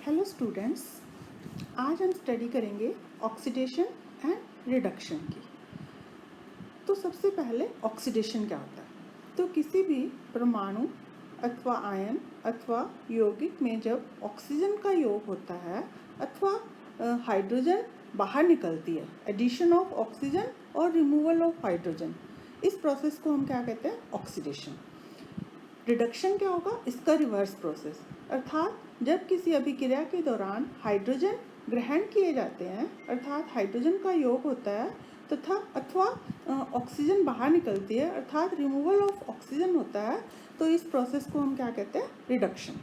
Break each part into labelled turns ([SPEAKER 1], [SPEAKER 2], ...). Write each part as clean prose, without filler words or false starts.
[SPEAKER 1] Hello students, आज हम study करेंगे ऑक्सीडेशन एंड रिडक्शन की। तो सबसे पहले ऑक्सीडेशन क्या होता है? तो किसी भी परमाणु अथवा आयन अथवा यौगिक में जब ऑक्सीजन का योग होता है अथवा हाइड्रोजन बाहर निकलती है, एडिशन ऑफ ऑक्सीजन और रिमूवल ऑफ हाइड्रोजन, इस प्रोसेस को हम क्या कहते हैं? ऑक्सीडेशन। रिडक्शन क्या होगा? इसका रिवर्स प्रोसेस, अर्थात जब किसी अभिक्रिया के दौरान हाइड्रोजन ग्रहण किए जाते हैं अर्थात हाइड्रोजन का योग होता है तथा अथवा ऑक्सीजन बाहर निकलती है अर्थात रिमूवल ऑफ ऑक्सीजन होता है, तो इस प्रोसेस को हम क्या कहते हैं? रिडक्शन।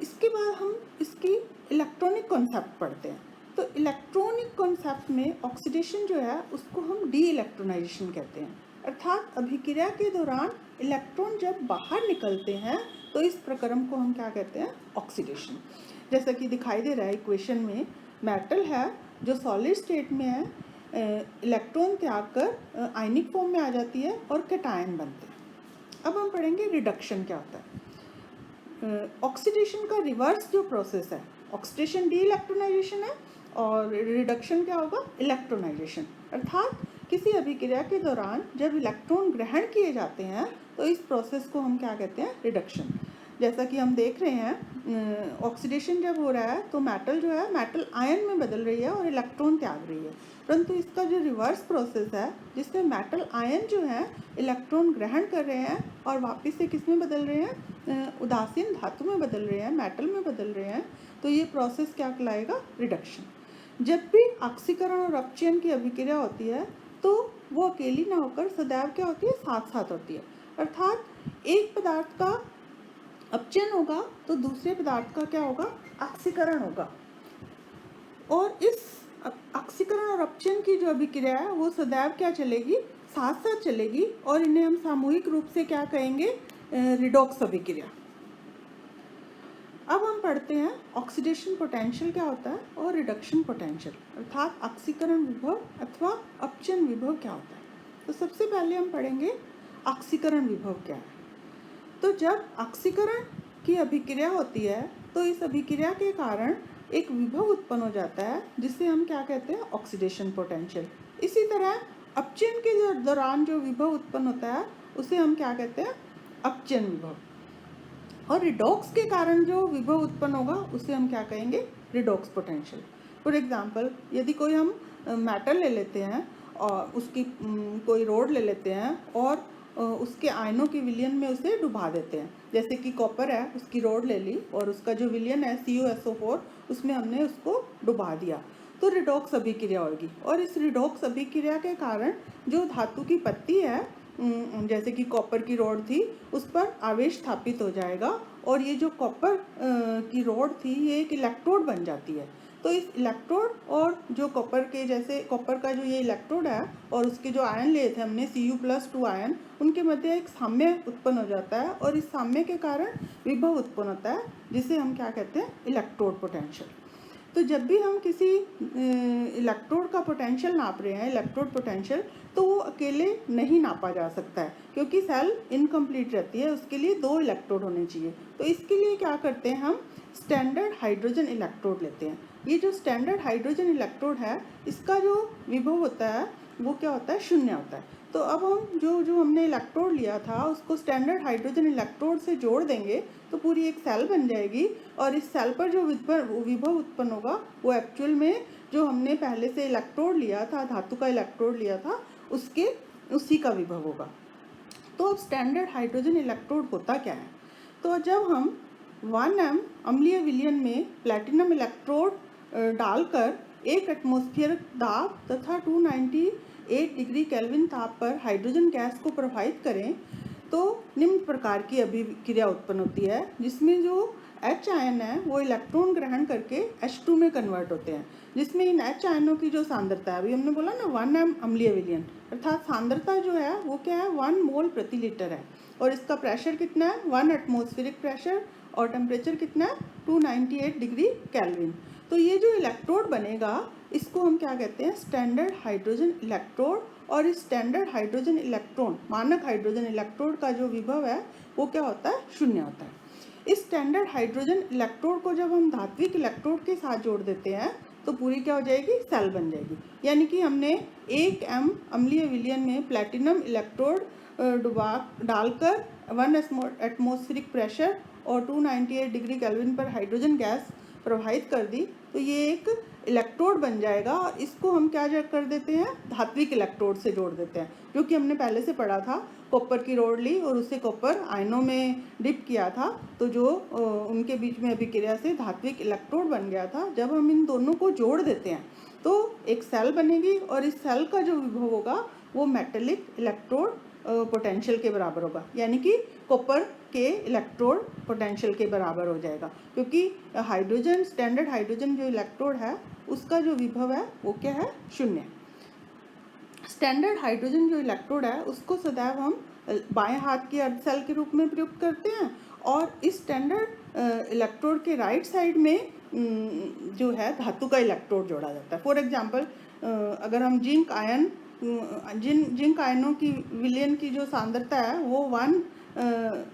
[SPEAKER 1] इसके बाद हम इसकी इलेक्ट्रॉनिक कॉन्सेप्ट पढ़ते हैं। तो इलेक्ट्रॉनिक कॉन्सेप्ट में ऑक्सीडेशन जो है उसको हम डी इलेक्ट्रोनाइजेशन कहते हैं, अर्थात अभिक्रिया के दौरान इलेक्ट्रॉन जब बाहर निकलते हैं तो इस प्रक्रम को हम क्या कहते हैं? ऑक्सीडेशन। जैसा कि दिखाई दे रहा है इक्वेशन में, मेटल है जो सॉलिड स्टेट में है, इलेक्ट्रॉन त्याग कर आयनिक फॉर्म में आ जाती है और कैटायन बनते हैं। अब हम पढ़ेंगे रिडक्शन क्या होता है। ऑक्सीडेशन का रिवर्स जो प्रोसेस है, ऑक्सीडेशन डी इलेक्ट्रोनाइजेशन है और रिडक्शन क्या होगा? इलेक्ट्रोनाइजेशन। अर्थात किसी अभिक्रिया के दौरान जब इलेक्ट्रॉन ग्रहण किए जाते हैं तो इस प्रोसेस को हम क्या कहते हैं? रिडक्शन। जैसा कि हम देख रहे हैं ऑक्सीडेशन जब हो रहा है तो मेटल जो है मेटल आयन में बदल रही है और इलेक्ट्रॉन त्याग रही है, परंतु इसका जो रिवर्स प्रोसेस है जिसमें मेटल आयन जो है इलेक्ट्रॉन ग्रहण कर रहे हैं और वापस से किस में बदल रहे हैं? उदासीन धातु में बदल रहे हैं, मेटल में बदल रहे हैं, तो ये प्रोसेस क्या कहलाएगा? रिडक्शन। जब भी ऑक्सीकरण और अपचयन की अभिक्रिया होती है तो वो अकेली ना होकर सदैव क्या होती है? साथ साथ होती है। अर्थात एक पदार्थ का अपचयन होगा तो दूसरे पदार्थ का क्या होगा? ऑक्सीकरण होगा, और इस ऑक्सीकरण और अपचयन की जो अभिक्रिया है वो सदैव क्या चलेगी? साथ साथ चलेगी, और इन्हें हम सामूहिक रूप से क्या कहेंगे? रिडॉक्स अभिक्रिया। अब हम पढ़ते हैं ऑक्सीडेशन पोटेंशियल क्या होता है और रिडक्शन पोटेंशियल, अर्थात ऑक्सीकरण विभव अथवा अपचयन विभव क्या होता है। तो सबसे पहले हम पढ़ेंगे ऑक्सीकरण विभव क्या है। तो जब ऑक्सीकरण की अभिक्रिया होती है तो इस अभिक्रिया के कारण एक विभव उत्पन्न हो जाता है जिसे हम क्या कहते हैं? Oxidation potential. इसी तरह अपचयन के दौरान जो विभव उत्पन्न होता है उसे हम क्या कहते हैं? अपचयन विभव। और रिडॉक्स के कारण जो विभव उत्पन्न होगा उसे हम क्या कहेंगे? Redox potential. फॉर एग्जांपल, यदि कोई हम मेटल ले लेते हैं और उसकी कोई रोड ले लेते हैं और उसके आयनों के विलयन में उसे डुबा देते हैं, जैसे कि कॉपर है, उसकी रोड ले ली और उसका जो विलयन है CuSO4 उसमें हमने उसको डुबा दिया, तो रिडॉक्स अभिक्रिया होगी। और इस रिडॉक्स अभिक्रिया के कारण जो धातु की पत्ती है, जैसे कि कॉपर की रोड थी, उस पर आवेश स्थापित हो जाएगा और ये जो कॉपर की रोड थी ये एक इलेक्ट्रोड बन जाती है। तो इस इलेक्ट्रोड और जो कॉपर के, जैसे कॉपर का जो ये इलेक्ट्रोड है और उसके जो आयन लिए थे हमने Cu+2 आयन, उनके मध्य एक साम्य उत्पन्न हो जाता है और इस साम्य के कारण विभव उत्पन्न होता है जिसे हम क्या कहते हैं? Electrode potential. तो जब भी हम किसी इलेक्ट्रोड का पोटेंशियल नाप रहे हैं, इलेक्ट्रोड पोटेंशियल, तो वो अकेले नहीं नापा जा सकता है क्योंकि सेल इनकम्प्लीट रहती है, उसके लिए 2 इलेक्ट्रोड होने चाहिए। तो इसके लिए क्या करते हैं? हम स्टैंडर्ड हाइड्रोजन इलेक्ट्रोड लेते हैं। ये जो स्टैंडर्ड हाइड्रोजन इलेक्ट्रोड है इसका जो विभव होता है वो क्या होता है? 0 होता है। तो अब हम जो हमने इलेक्ट्रोड लिया था उसको स्टैंडर्ड हाइड्रोजन इलेक्ट्रोड से जोड़ देंगे तो पूरी एक सेल बन जाएगी, और इस सेल पर जो विभव उत्पन्न होगा वो एक्चुअल में जो हमने पहले से इलेक्ट्रोड लिया था, धातु का इलेक्ट्रोड लिया था, उसी का विभव होगा। तो अब स्टैंडर्ड हाइड्रोजन इलेक्ट्रोड होता क्या है? तो जब हम 1m अम्लीय विलयन में प्लैटिनम इलेक्ट्रोड डालकर 1 एटमॉस्फेरिक दाब तथा 298 डिग्री केल्विन ताप पर हाइड्रोजन गैस को प्रवाहित करें तो निम्न प्रकार की अभिक्रिया उत्पन्न होती है, जिसमें जो H आयन है वो इलेक्ट्रॉन ग्रहण करके H2 में कन्वर्ट होते हैं, जिसमें इन H आयनों की जो सांद्रता है, अभी हमने बोला ना 1m अम्लीय विलयन, अर्थात सांद्रता जो है वो क्या है? 1 मोल प्रति लीटर है, और इसका प्रेशर कितना है? 1 एटमॉस्फेरिक प्रेशर, और टेम्परेचर कितना है? 298 डिग्री केल्विन। तो ये जो इलेक्ट्रोड बनेगा इसको हम क्या कहते हैं? Standard hydrogen electrode. और इस स्टैंडर्ड हाइड्रोजन इलेक्ट्रॉन, मानक हाइड्रोजन इलेक्ट्रोड का जो विभव है वो क्या होता है? 0 होता है। इस स्टैंडर्ड हाइड्रोजन इलेक्ट्रोड को जब हम धात्विक इलेक्ट्रोड के साथ जोड़ देते हैं तो पूरी क्या हो जाएगी, सेल बन जाएगी। यानी कि हमने 1 m अम्लीय विलयन में प्लैटिनम इलेक्ट्रोड डालकर 1 एटमॉस्फेरिक प्रेशर और 298 डिग्री केल्विन पर हाइड्रोजन गैस प्रवाहित कर दी, तो ये एक इलेक्ट्रोड बन जाएगा। और इसको हम क्या कर देते हैं, धात्विक इलेक्ट्रोड से जोड़ देते हैं, जो कि हमने पहले से पढ़ा था। कॉपर की रोड ली और उसे कॉपर आयनों में डिप किया था, तो जो उनके बीच में अभिक्रिया से धात्विक इलेक्ट्रोड बन गया था। जब हम इन दोनों को जोड़ देते हैं तो एक सेल बनेगी, और इस सेल का जो विभव होगा वो मेटेलिक इलेक्ट्रोड पोटेंशियल के बराबर होगा, यानी कि कॉपर के इलेक्ट्रोड पोटेंशियल के बराबर हो जाएगा, क्योंकि हाइड्रोजन, स्टैंडर्ड हाइड्रोजन जो इलेक्ट्रोड है उसका जो विभव है वो क्या है, 0। स्टैंडर्ड हाइड्रोजन जो इलेक्ट्रोड है उसको सदैव हम बाएं हाथ के अर्ध सेल के रूप में प्रयुक्त करते हैं, और इस स्टैंडर्ड इलेक्ट्रोड के राइट साइड में जो है धातु का इलेक्ट्रोड जोड़ा जाता है। फॉर एग्जांपल, अगर हम जिंक आयन, जिंक आयनों की विलयन की जो सांद्रता है वो 1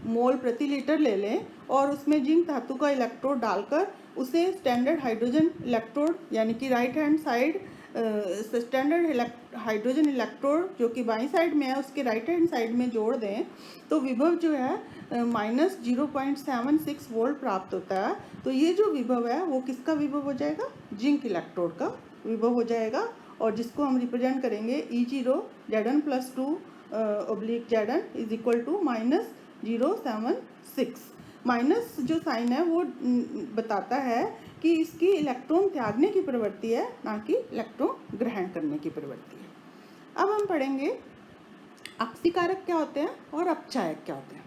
[SPEAKER 1] मोल प्रति लीटर ले लें, और उसमें जिंक धातु का इलेक्ट्रोड डालकर उसे स्टैंडर्ड हाइड्रोजन इलेक्ट्रोड, यानी कि right hand side standard hydrogen electrode जो कि बाईं साइड में है उसके राइट हैंड साइड में जोड़ दें, तो विभव जो है -0.76 वोल्ट प्राप्त होता है। तो ये जो विभव है वो किसका विभव हो जाएगा, जिंक इलेक्ट्रोड का विभव हो जाएगा, और जिसको हम रिप्रेजेंट करेंगे E0 Zn + 2 Zn is equal to -076। Minus जो साइन है वो बताता है कि इसकी इलेक्ट्रॉन त्यागने की प्रवृत्ति है, ना कि इलेक्ट्रॉन ग्रहण करने की प्रवृत्ति है। अब हम पढ़ेंगे आक्सीकारक क्या होते हैं और अपचायक क्या होते हैं।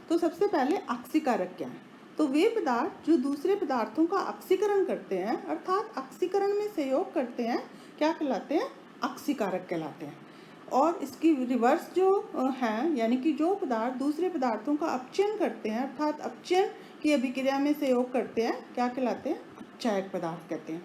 [SPEAKER 1] तो सबसे पहले आक्सीकारक क्या है, तो वे पदार्थ जो दूसरे पदार्थों का आक्सीकरण करते हैं, अर्थात आक्सीकरण में सहयोग करते हैं, क्या कहलाते हैं, आक्सीकारक कहलाते हैं। और इसकी रिवर्स जो है, यानी कि जो पदार्थ दूसरे पदार्थों का अपचयन करते हैं, अर्थात अपचयन की अभिक्रिया में सहयोग करते हैं, क्या कहलाते हैं, अपचायक पदार्थ कहते हैं।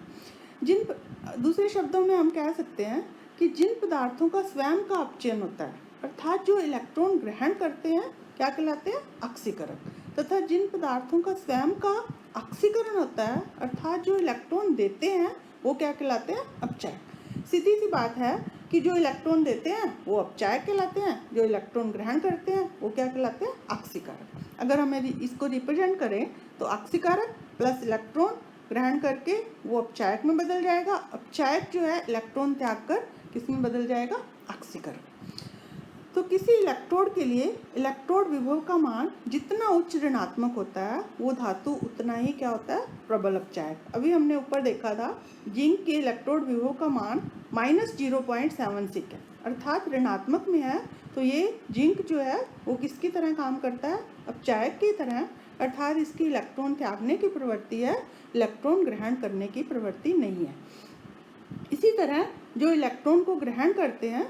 [SPEAKER 1] दूसरे शब्दों में हम कह सकते हैं कि जिन पदार्थों का स्वयं का अपचयन होता है, अर्थात जो इलेक्ट्रॉन ग्रहण करते हैं, क्या कहलाते हैं, आक्सीकारक, तथा जिन पदार्थों का स्वयं का आक्सीकरण होता है, अर्थात जो इलेक्ट्रॉन देते हैं, वो क्या कहलाते हैं, अपचायक। सीधी सी बात है कि जो इलेक्ट्रॉन देते हैं वो अपचायक कहलाते हैं, जो इलेक्ट्रॉन ग्रहण करते हैं वो क्या कहलाते हैं, आक्सीकारक। अगर हमें इसको रिप्रेजेंट करें तो आक्सीकारक प्लस इलेक्ट्रॉन ग्रहण करके वो अपचायक में बदल जाएगा, अपचायक जो है इलेक्ट्रॉन त्याग कर किस में बदल जाएगा, आक्सीकारक। तो किसी इलेक्ट्रोड के लिए इलेक्ट्रोड विभव का मान जितना उच्च ऋणात्मक होता है वो धातु उतना ही क्या होता है, प्रबल अपचायक। अभी हमने ऊपर देखा था जिंक के इलेक्ट्रोड विभव का मान -0.76 है, अर्थात ऋणात्मक में है, तो ये जिंक जो है वो किसकी तरह काम करता है, अपचायक की तरह, अर्थात इसकी इलेक्ट्रॉन त्यागने की प्रवृत्ति है, इलेक्ट्रॉन ग्रहण करने की प्रवृत्ति नहीं है। इसी तरह जो इलेक्ट्रॉन को ग्रहण करते हैं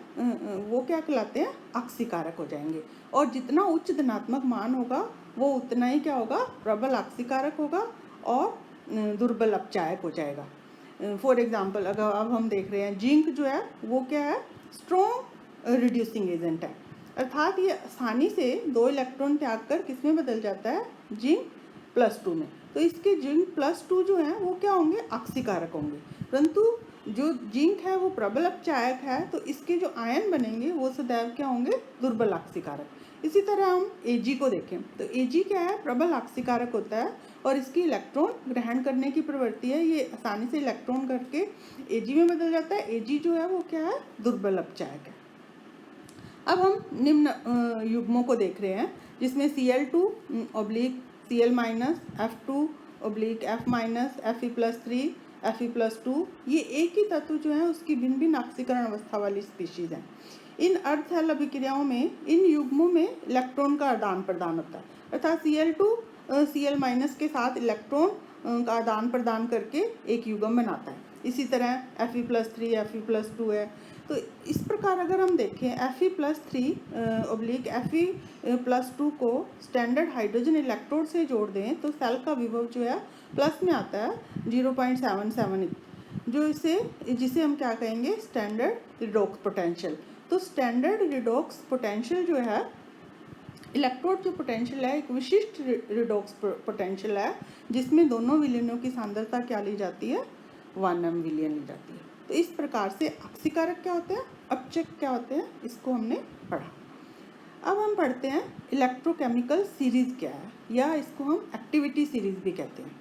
[SPEAKER 1] वो क्या कहलाते हैं, आक्सीकारक हो जाएंगे, और जितना उच्च धनात्मक मान होगा वो उतना ही क्या होगा, प्रबल आक्सीकारक होगा और दुर्बल अपचायक हो जाएगा। फॉर एग्जांपल, अगर अब हम देख रहे हैं जिंक जो है वो क्या है, स्ट्रॉन्ग रिड्यूसिंग एजेंट है, अर्थात ये आसानी से 2 इलेक्ट्रॉन त्याग कर किस में बदल जाता है, जिंक +2 में। तो इसके जिंक +2 जो है वो क्या होंगे, आक्सीकारक होंगे, परंतु जो जिंक है वो प्रबल अपचायक है, तो इसके जो आयन बनेंगे वो सदैव क्या होंगे, दुर्बल आक्सीकारक। इसी तरह हम Ag को देखें तो Ag क्या है, प्रबल आक्सीकारक होता है, और इसकी इलेक्ट्रॉन ग्रहण करने की प्रवृत्ति है, ये आसानी से इलेक्ट्रॉन करके Ag में बदल जाता है। Ag जो है वो क्या है, दुर्बल अपचायक है। अब हम निम्न युग्मों को देख रहे हैं, जिसमें Cl2 / Cl-, F2 / F-, Fe+3 Fe+2, ये एक ही तत्व जो है उसकी भिन्न भिन्न आक्सीकरण अवस्था वाली स्पीशीज हैं। इन अर्धशैल अभिक्रियाओं में इन युग्मों में इलेक्ट्रॉन का आदान प्रदान होता है, अर्थात Cl2 Cl- के साथ इलेक्ट्रॉन का आदान प्रदान करके एक युग्म बनाता है। इसी तरह Fe+3 Fe+2 है। तो इस प्रकार अगर हम देखें Fe+3 / Fe+2 को स्टैंडर्ड हाइड्रोजन इलेक्ट्रोड से जोड़ दें तो सेल का विभव जो है प्लस में आता है 0.77, जो जिसे हम क्या कहेंगे, स्टैंडर्ड रिडॉक्स पोटेंशियल। तो स्टैंडर्ड रिडॉक्स पोटेंशियल जो है इलेक्ट्रोड जो पोटेंशियल है एक विशिष्ट रिडॉक्स पोटेंशियल है, जिसमें दोनों विलयनों की सांद्रता क्या ली जाती है, 1m विलयन ली जाती है। तो इस प्रकार से अक्सीकारक क्या होते हैं, अपचयक क्या होते हैं, इसको हमने पढ़ा। अब हम पढ़ते हैं इलेक्ट्रोकेमिकल सीरीज क्या है, या इसको हम एक्टिविटी सीरीज भी कहते हैं।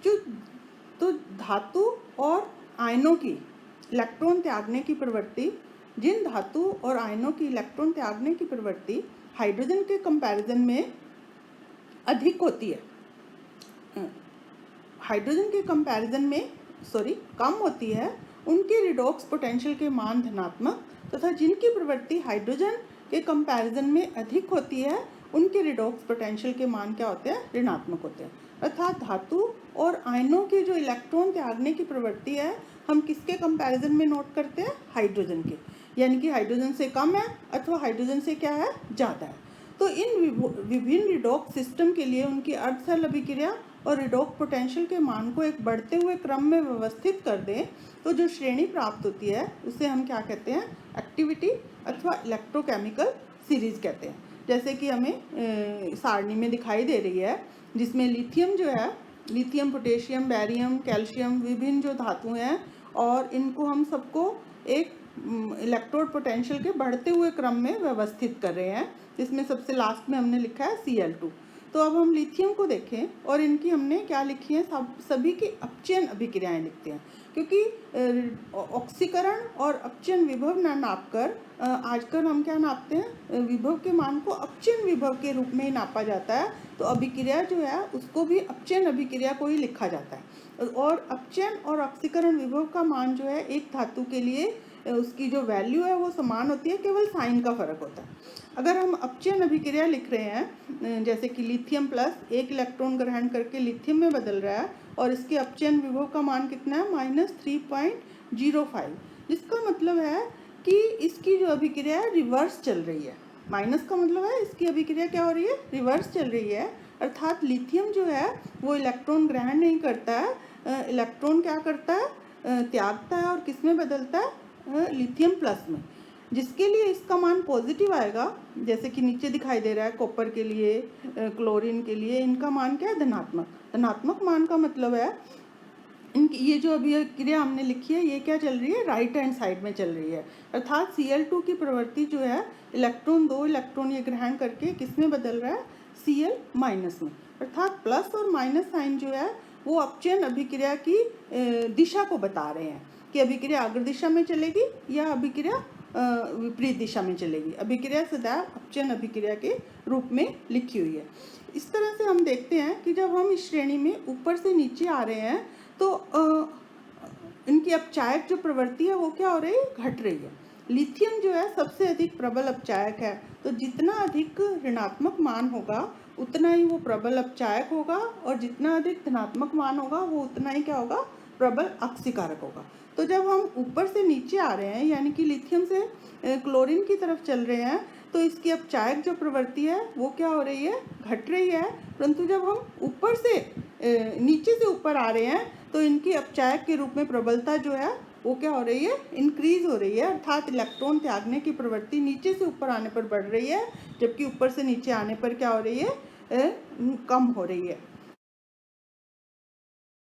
[SPEAKER 1] जो तो धातु और आयनों की इलेक्ट्रॉन त्यागने की प्रवृत्ति, जिन धातु और आयनों की इलेक्ट्रॉन त्यागने की प्रवृत्ति हाइड्रोजन के कंपैरिजन में अधिक होती है, हाइड्रोजन के कंपैरिजन में कम होती है, उनके रिडॉक्स पोटेंशियल के मान धनात्मक, तथा जिनकी प्रवृत्ति हाइड्रोजन के कंपैरिजन में अधिक होती है, उनके रिडॉक्स पोटेंशियल के मान क्या होते हैं, ऋणात्मक होते हैं। अर्थात धातु और आयनों के जो इलेक्ट्रॉन त्यागने की प्रवृत्ति है, हम किसके कंपैरिजन में नोट करते हैं, हाइड्रोजन के, यानी कि हाइड्रोजन से कम है अथवा हाइड्रोजन से क्या है, ज़्यादा है। तो इन विभिन्न रिडॉक्स सिस्टम के लिए उनकी अर्धसरल अभिक्रिया और रिडॉक्स पोटेंशियल के मान को एक बढ़ते हुए क्रम में व्यवस्थित कर दें, तो जो श्रेणी प्राप्त होती है उसे हम क्या कहते हैं, एक्टिविटी अथवा इलेक्ट्रोकेमिकल सीरीज कहते हैं। जैसे कि हमें सारणी में दिखाई दे रही है, जिसमें लिथियम जो है, लिथियम, पोटेशियम, बैरियम, कैल्शियम, विभिन्न जो धातुएं हैं, और इनको हम सबको एक इलेक्ट्रोड पोटेंशियल के बढ़ते हुए क्रम में व्यवस्थित कर रहे हैं, जिसमें सबसे लास्ट में हमने लिखा है Cl2। तो अब हम लिथियम को देखें, और इनकी हमने क्या लिखी है, सभी की अपचयन अभिक्रियाएं लिखते हैं, क्योंकि ऑक्सीकरण और अपचयन विभव न नापकर आजकल हम क्या नापते हैं, विभव के मान को अपचयन विभव के रूप में ही नापा जाता है। तो अभिक्रिया जो है उसको भी अपचयन अभिक्रिया को ही लिखा जाता है, और अपचयन और ऑक्सीकरण विभव का मान जो है एक धातु के लिए उसकी जो वैल्यू है वो समान होती है, केवल साइन का फर्क होता है। अगर हम अपचयन अभिक्रिया लिख रहे हैं, जैसे कि लिथियम प्लस एक इलेक्ट्रॉन ग्रहण करके लिथियम में बदल रहा है, और इसके अपचयन विभव का मान कितना है, -3.05, जिसका मतलब है कि इसकी जो अभिक्रिया है रिवर्स चल रही है। माइनस का मतलब है इसकी अभिक्रिया क्या हो रही है, रिवर्स चल रही है। अर्थात लिथियम जो है वो इलेक्ट्रॉन ग्रहण नहीं करता है, इलेक्ट्रॉन क्या करता है, त्यागता है, और किस में बदलता है, लिथियम प्लस में, जिसके लिए इसका मान पॉजिटिव आएगा। जैसे कि नीचे दिखाई दे रहा है, कॉपर के लिए, क्लोरीन के लिए इनका मान क्या है, धनात्मक। धनात्मक मान का मतलब है इनकी ये जो अभिक्रिया हमने लिखी है ये क्या चल रही है, राइट हैंड साइड में चल रही है। अर्थात Cl2 की प्रवृत्ति जो है, दो इलेक्ट्रॉन ये ग्रहण करके किस में बदल रहा है, Cl माइनस में। अर्थात प्लस और माइनस साइन जो है वो अपचयन अभिक्रिया की दिशा को बता रहे हैं, कि अभिक्रिया अग्र दिशा में चलेगी या अभिक्रिया विपरीत दिशा में चलेगी। अभिक्रिया सदैव अपचयन अभिक्रिया के रूप में लिखी हुई है। इस तरह से हम देखते हैं कि जब हम इस श्रेणी में ऊपर से नीचे आ रहे हैं, तो इनकी अपचायक जो प्रवृत्ति है वो क्या हो रही है, घट रही है। लिथियम जो है सबसे अधिक प्रबल अपचायक है, तो जितना अधिक ऋणात्मक मान होगा उतना ही वो प्रबल अपचायक होगा, और जितना अधिक धनात्मक मान होगा वो उतना ही क्या होगा, प्रबल अक्सीकारक होगा। तो जब हम ऊपर से नीचे आ रहे हैं, यानी कि लिथियम से क्लोरीन की तरफ चल रहे हैं, तो इसकी अपचायक जो प्रवृत्ति है वो क्या हो रही है, घट रही है। परंतु जब हम ऊपर से नीचे से ऊपर आ रहे हैं, तो इनकी अपचायक के रूप में प्रबलता जो है वो क्या हो रही है, इंक्रीज हो रही है। अर्थात इलेक्ट्रॉन त्यागने की प्रवृत्ति नीचे से ऊपर आने पर बढ़ रही है, जबकि ऊपर से नीचे आने पर क्या हो रही है, कम हो रही है।